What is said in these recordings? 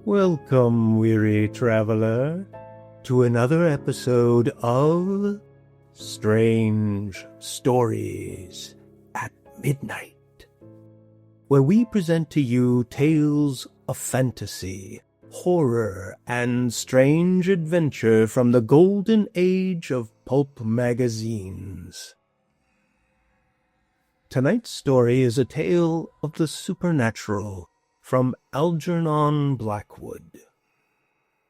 Welcome, weary traveler, to another episode of Strange Stories at Midnight, where we present to you tales of fantasy, horror, and strange adventure from the golden age of pulp magazines. Tonight's story is a tale of the supernatural from Algernon Blackwood.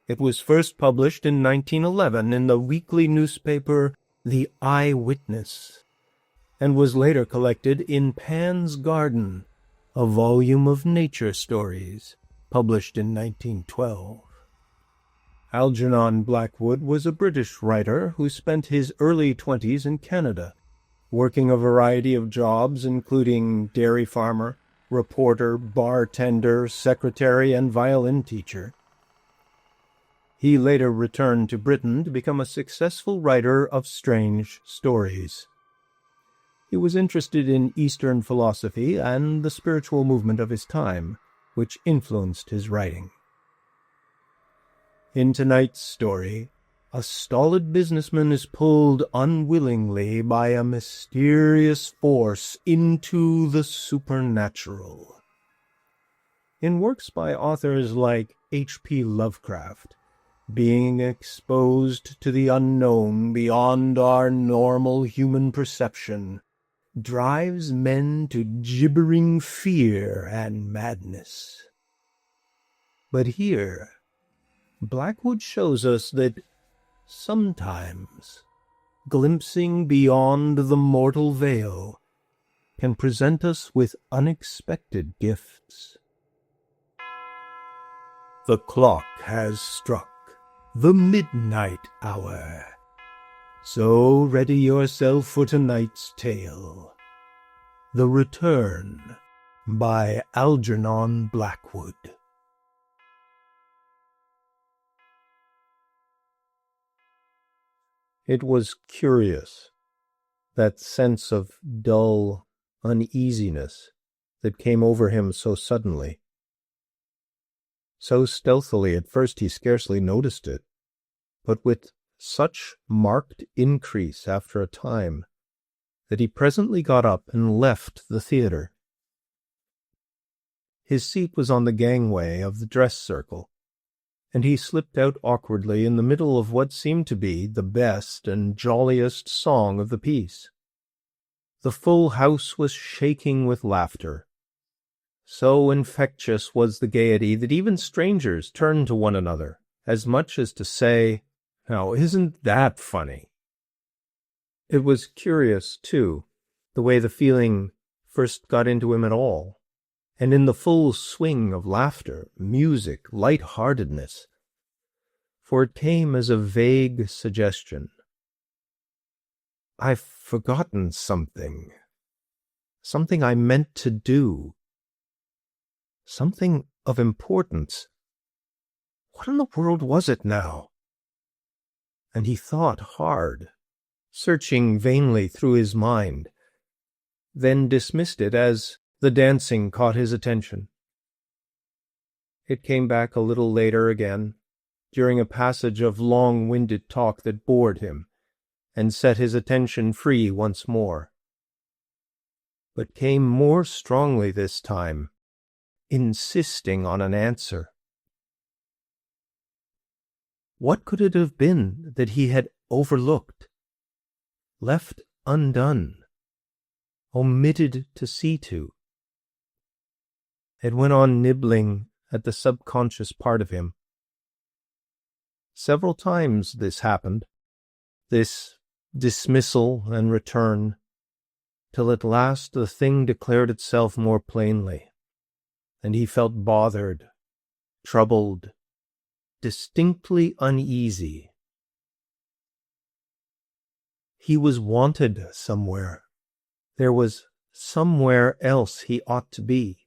It was first published in 1911 in the weekly newspaper The Eyewitness, and was later collected in Pan's Garden, a volume of nature stories, published in 1912. Algernon Blackwood was a British writer who spent his early 20s in Canada, working a variety of jobs including dairy farmer, reporter, bartender, secretary, and violin teacher. He later returned to Britain to become a successful writer of strange stories. He was interested in Eastern philosophy and the spiritual movement of his time, which influenced his writing. In tonight's story, a stolid businessman is pulled unwillingly by a mysterious force into the supernatural. In works by authors like H.P. Lovecraft, being exposed to the unknown beyond our normal human perception drives men to gibbering fear and madness. But here, Blackwood shows us that sometimes, glimpsing beyond the mortal veil can present us with unexpected gifts. The clock has struck the midnight hour, so ready yourself for tonight's tale. The Return by Algernon Blackwood. It was curious, that sense of dull uneasiness that came over him so suddenly. So stealthily at first he scarcely noticed it, but with such marked increase after a time that he presently got up and left the theatre. His seat was on the gangway of the dress circle, and he slipped out awkwardly in the middle of what seemed to be the best and jolliest song of the piece. The full house was shaking with laughter. So infectious was the gaiety that even strangers turned to one another, as much as to say, "Now, isn't that funny?" It was curious, too, the way the feeling first got into him at all. And in the full swing of laughter, music, light-heartedness, for it came as a vague suggestion. "I've forgotten something I meant to do, something of importance. What in the world was it now?" And he thought hard, searching vainly through his mind, then dismissed it as the dancing caught his attention. It came back a little later again, during a passage of long-winded talk that bored him, and set his attention free once more. But came more strongly this time, insisting on an answer. What could it have been that he had overlooked, left undone, omitted to see to? It went on nibbling at the subconscious part of him. Several times this happened, this dismissal and return, till at last the thing declared itself more plainly, and he felt bothered, troubled, distinctly uneasy. He was wanted somewhere. There was somewhere else he ought to be.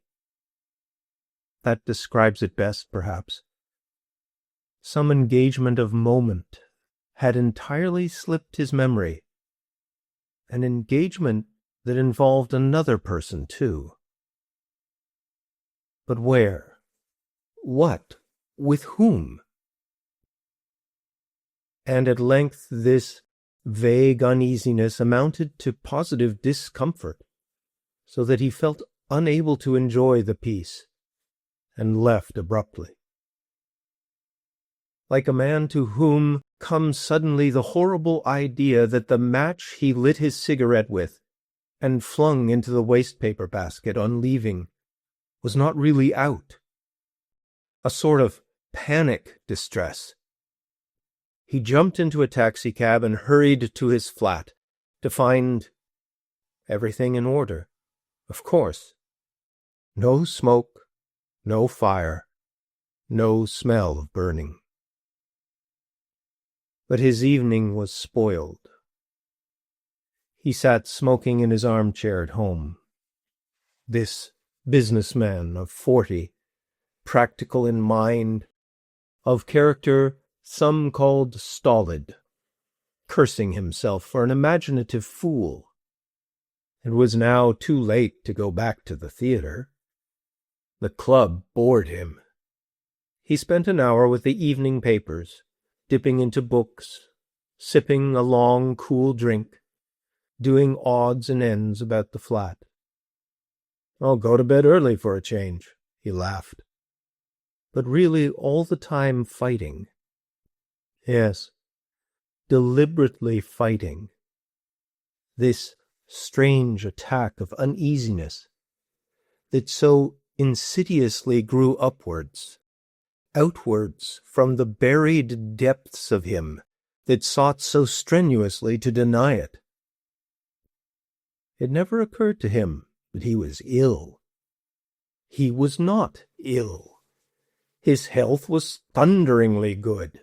That describes it best, perhaps. Some engagement of moment had entirely slipped his memory, an engagement that involved another person, too. But where? What with whom? And at length this vague uneasiness amounted to positive discomfort, so that he felt unable to enjoy the piece, and left abruptly. Like a man to whom comes suddenly the horrible idea that the match he lit his cigarette with and flung into the waste-paper basket on leaving was not really out. A sort of panic distress. He jumped into a taxicab and hurried to his flat to find everything in order, of course. No smoke, no fire, no smell of burning. But his evening was spoiled. He sat smoking in his armchair at home. This businessman of 40, practical in mind, of character some called stolid, cursing himself for an imaginative fool. It was now too late to go back to the theatre. The club bored him. He spent an hour with the evening papers, dipping into books, sipping a long, cool drink, doing odds and ends about the flat. "I'll go to bed early for a change," he laughed. But really all the time fighting. Yes, deliberately fighting. This strange attack of uneasiness that so insidiously grew upwards, outwards from the buried depths of him that sought so strenuously to deny it. It never occurred to him that he was ill. He was not ill. His health was thunderingly good.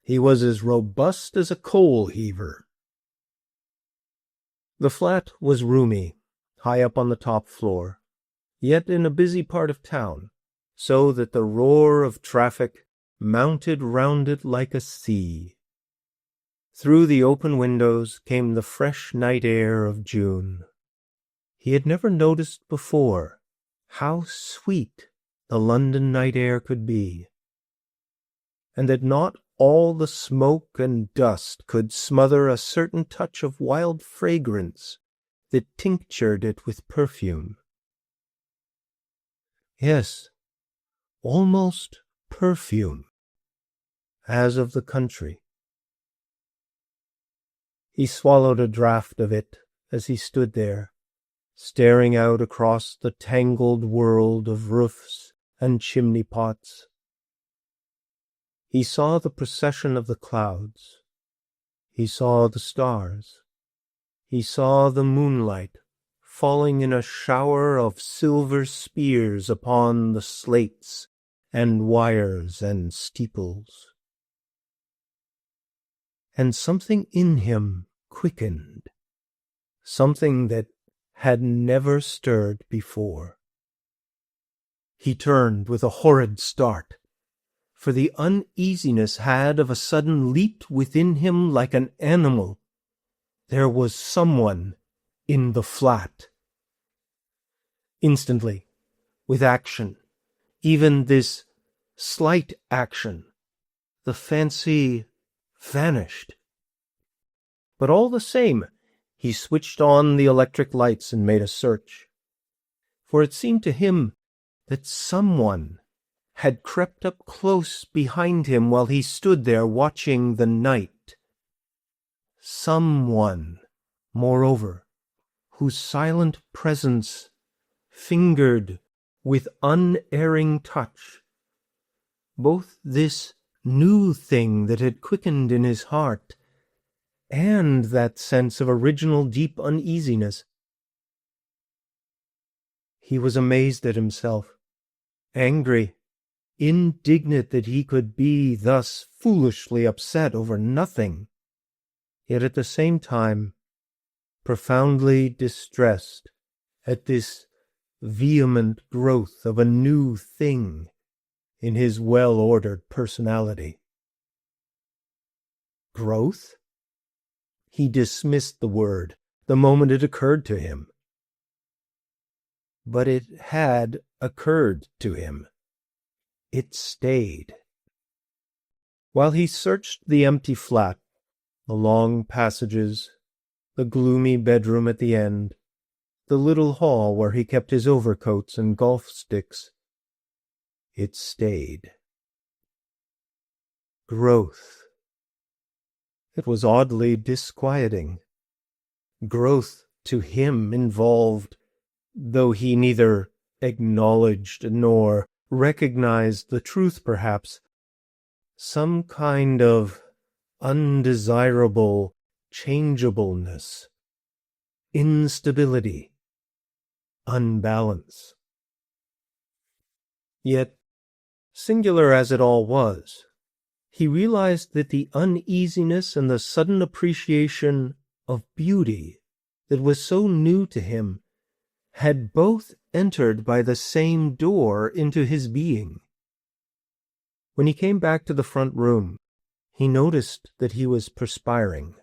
He was as robust as a coal heaver. The flat was roomy, high up on the top floor, yet in a busy part of town, so that the roar of traffic mounted round it like a sea. Through the open windows came the fresh night air of June. He had never noticed before how sweet the London night air could be, and that not all the smoke and dust could smother a certain touch of wild fragrance that tinctured it with perfume. Yes, almost perfume, as of the country. He swallowed a draught of it as he stood there, staring out across the tangled world of roofs and chimney-pots. He saw the procession of the clouds. He saw the stars. He saw the moonlight falling in a shower of silver spears upon the slates and wires and steeples. And something in him quickened, something that had never stirred before. He turned with a horrid start, for the uneasiness had of a sudden leaped within him like an animal. There was someone in the flat. Instantly, with action, even this slight action, the fancy vanished. But all the same, he switched on the electric lights and made a search, for it seemed to him that someone had crept up close behind him while he stood there watching the night. Someone, moreover, whose silent presence fingered with unerring touch both this new thing that had quickened in his heart and that sense of original deep uneasiness. He was amazed at himself, angry, indignant that he could be thus foolishly upset over nothing, yet at the same time profoundly distressed at this vehement growth of a new thing in his well-ordered personality. Growth? He dismissed the word the moment it occurred to him. But it had occurred to him. it stayed. While he searched the empty flat, the long passages, the gloomy bedroom at the end, the little hall where he kept his overcoats and golf sticks, it stayed. Growth. It was oddly disquieting. Growth to him involved, though he neither acknowledged nor recognized the truth perhaps, some kind of undesirable changeableness, instability, unbalance. Yet, singular as it all was, he realized that the uneasiness and the sudden appreciation of beauty that was so new to him had both entered by the same door into his being. When he came back to the front room, he noticed that he was perspiring.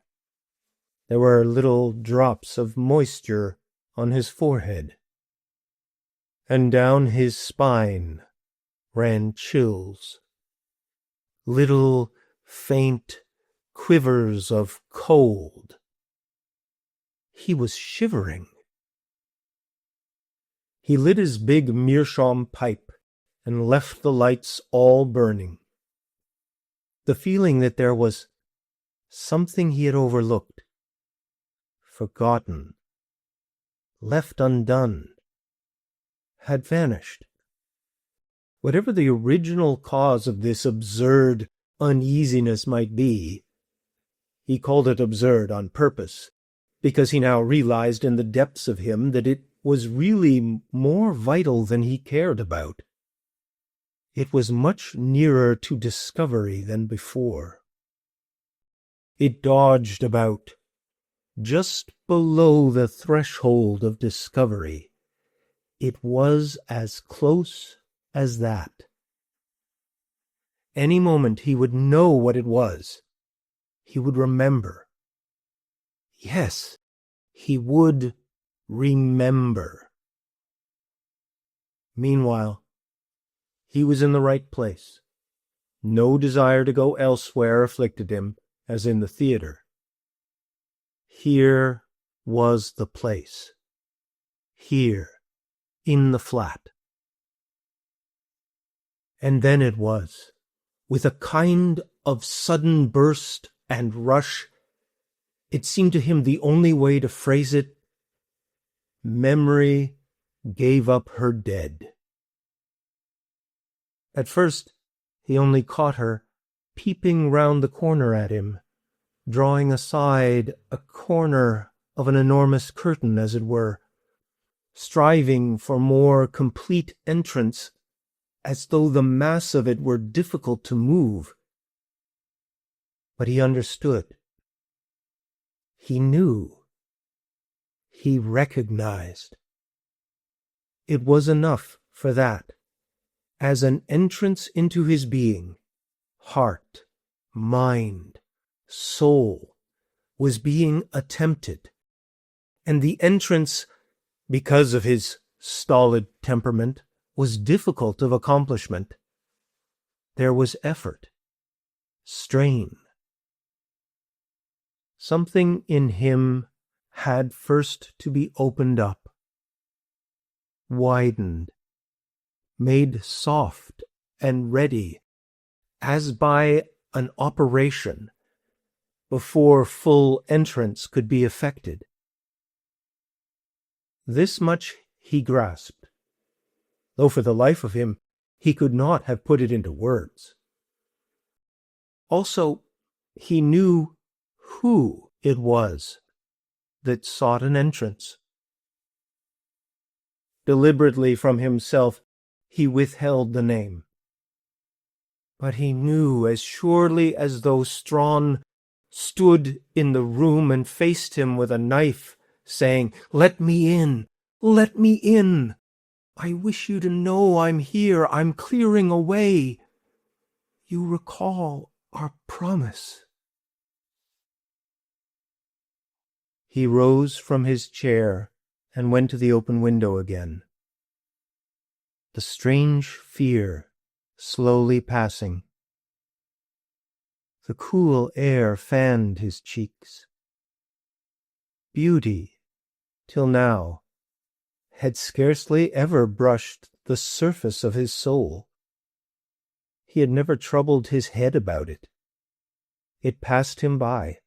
There were little drops of moisture on his forehead, and down his spine ran chills, little faint quivers of cold. He was shivering. He lit his big meerschaum pipe and left the lights all burning. The feeling that there was something he had overlooked, forgotten, left undone, had vanished. Whatever the original cause of this absurd uneasiness might be, he called it absurd on purpose, because he now realized in the depths of him that it was really more vital than he cared about. It was much nearer to discovery than before. It dodged about, just below the threshold of discovery. It was as close as that. Any moment he would know what it was. He would remember. Yes, he would remember. Meanwhile, he was in the right place. No desire to go elsewhere afflicted him, as in the theater. Here was the place. Here, in the flat. And then it was, with a kind of sudden burst and rush, it seemed to him the only way to phrase it, memory gave up her dead. At first, he only caught her peeping round the corner at him, drawing aside a corner of an enormous curtain, as it were, striving for more complete entrance, as though the mass of it were difficult to move. But he understood. He knew. He recognized. It was enough for that, as an entrance into his being, heart, mind, soul, was being attempted, and the entrance, because of his stolid temperament, was difficult of accomplishment. There was effort, strain. Something in him had first to be opened up, widened, made soft and ready, as by an operation, before full entrance could be effected. This much he grasped, though for the life of him he could not have put it into words. Also, he knew who it was that sought an entrance. Deliberately from himself he withheld the name. But he knew as surely as though Strawn stood in the room and faced him with a knife, saying, "Let me in! Let me in! I wish you to know I'm here. I'm clearing away. You recall our promise." He rose from his chair and went to the open window again. The strange fear slowly passing. The cool air fanned his cheeks. Beauty, till now, had scarcely ever brushed the surface of his soul. He had never troubled his head about it. It passed him by,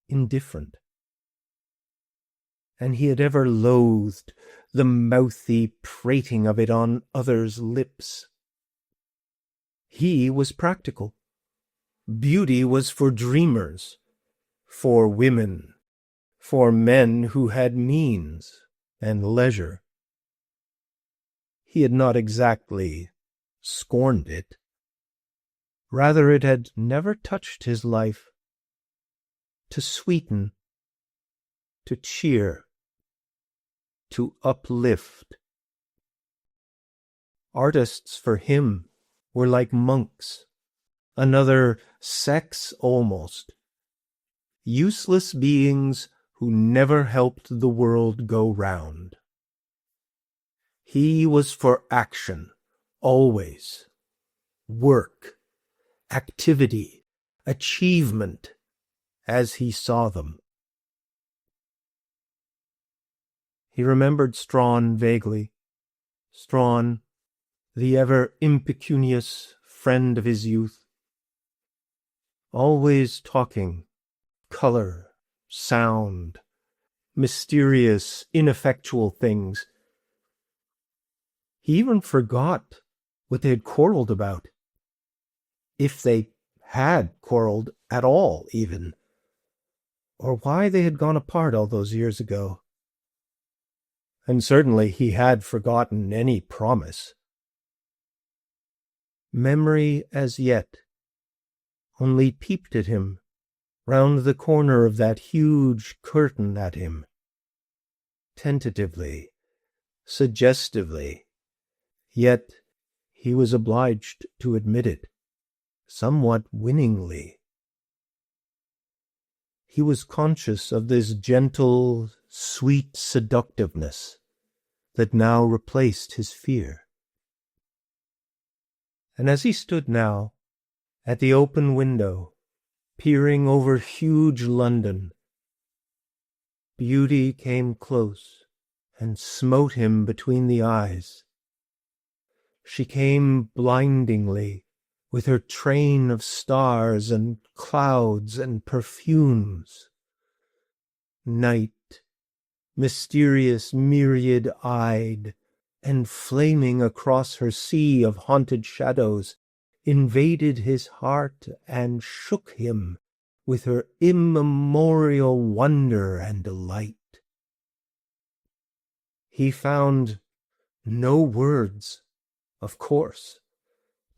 indifferent. And he had ever loathed the mouthy prating of it on others' lips. He was practical. Beauty was for dreamers, for women, for men who had means and leisure. He had not exactly scorned it. Rather, it had never touched his life. To sweeten, to cheer, to uplift. Artists for him were like monks, another sex almost, useless beings who never helped the world go round. He was for action, always. Work, activity, achievement, as he saw them. He remembered Strawn vaguely. Strawn, the ever impecunious friend of his youth. Always talking, color, sound, mysterious, ineffectual things. He even forgot what they had quarreled about. If they had quarreled at all, even. Or why they had gone apart all those years ago. And certainly he had forgotten any promise. Memory as yet only peeped at him round the corner of that huge curtain at him, tentatively, suggestively, yet he was obliged to admit it, somewhat winningly. He was conscious of this gentle, sweet seductiveness that now replaced his fear. And as he stood now, at the open window, peering over huge London, beauty came close and smote him between the eyes. She came blindingly, with her train of stars and clouds and perfumes. Night, mysterious, myriad-eyed, and flaming across her sea of haunted shadows, invaded his heart and shook him with her immemorial wonder and delight. He found no words, of course,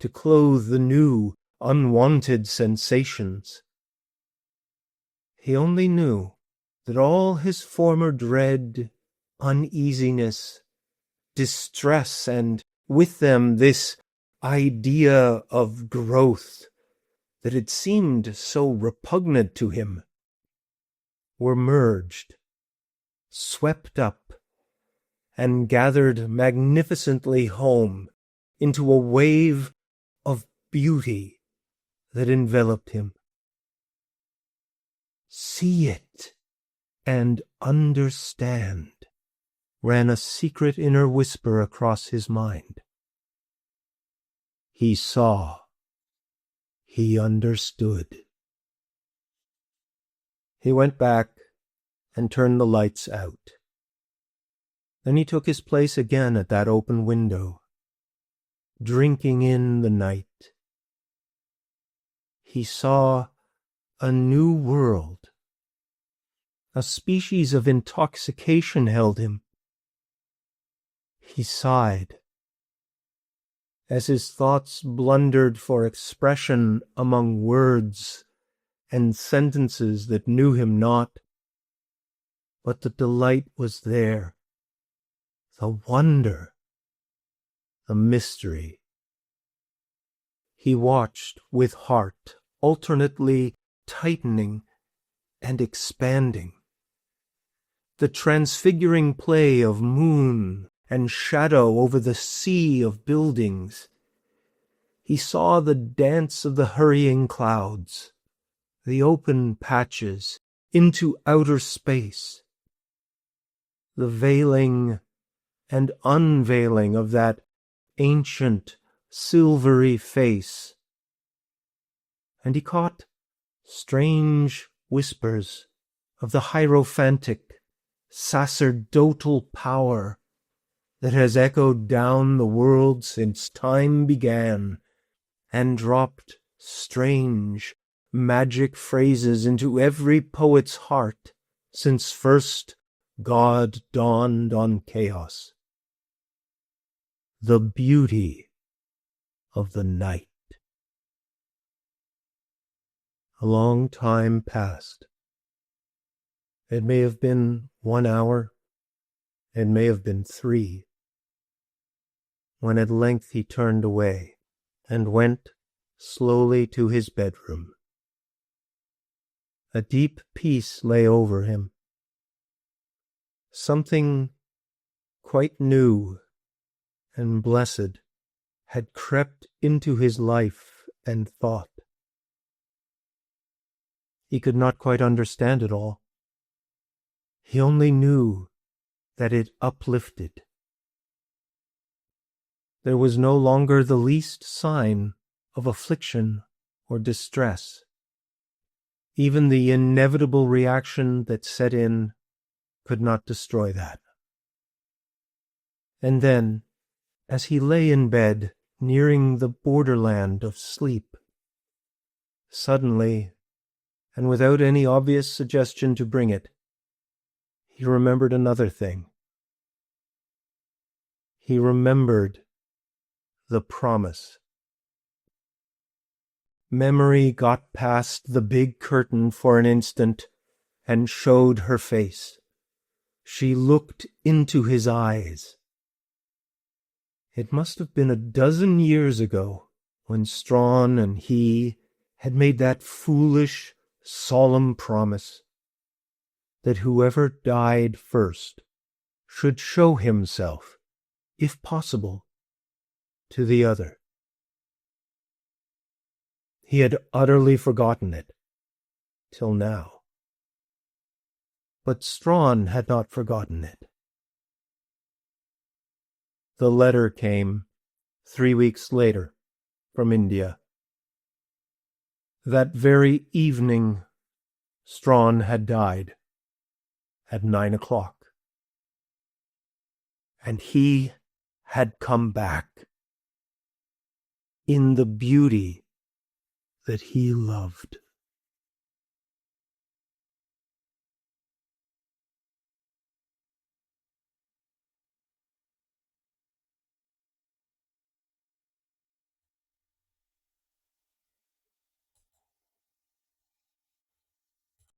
to clothe the new, unwanted sensations. He only knew that all his former dread, uneasiness, distress, and with them this idea of growth that had seemed so repugnant to him, were merged, swept up, and gathered magnificently home into a wave of beauty that enveloped him. See it and understand, ran a secret inner whisper across his mind. He saw. He understood. He went back and turned the lights out. Then he took his place again at that open window, drinking in the night. He saw a new world. A species of intoxication held him. He sighed. As his thoughts blundered for expression among words and sentences that knew him not, but the delight was there, the wonder, the mystery. He watched with heart alternately tightening and expanding. The transfiguring play of moon and shadow over the sea of buildings, he saw the dance of the hurrying clouds, the open patches into outer space, the veiling and unveiling of that ancient silvery face, and he caught strange whispers of the hierophantic, sacerdotal power that has echoed down the world since time began, and dropped strange, magic phrases into every poet's heart since first God dawned on chaos. The beauty of the night. A long time passed. It may have been 1 hour, it may have been 3, when at length he turned away and went slowly to his bedroom. A deep peace lay over him. Something quite new and blessed had crept into his life and thought. He could not quite understand it all. He only knew that it uplifted. There was no longer the least sign of affliction or distress. Even the inevitable reaction that set in could not destroy that. And then, as he lay in bed, nearing the borderland of sleep, suddenly, and without any obvious suggestion to bring it, he remembered another thing. He remembered the promise. Memory got past the big curtain for an instant and showed her face. She looked into his eyes. It must have been a dozen years ago when Strawn and he had made that foolish, solemn promise that whoever died first should show himself, if possible, to the other. He had utterly forgotten it, till now. But Strawn had not forgotten it. The letter came 3 weeks later from India. That very evening, Strawn had died at 9 o'clock. And he had come back in the beauty that he loved.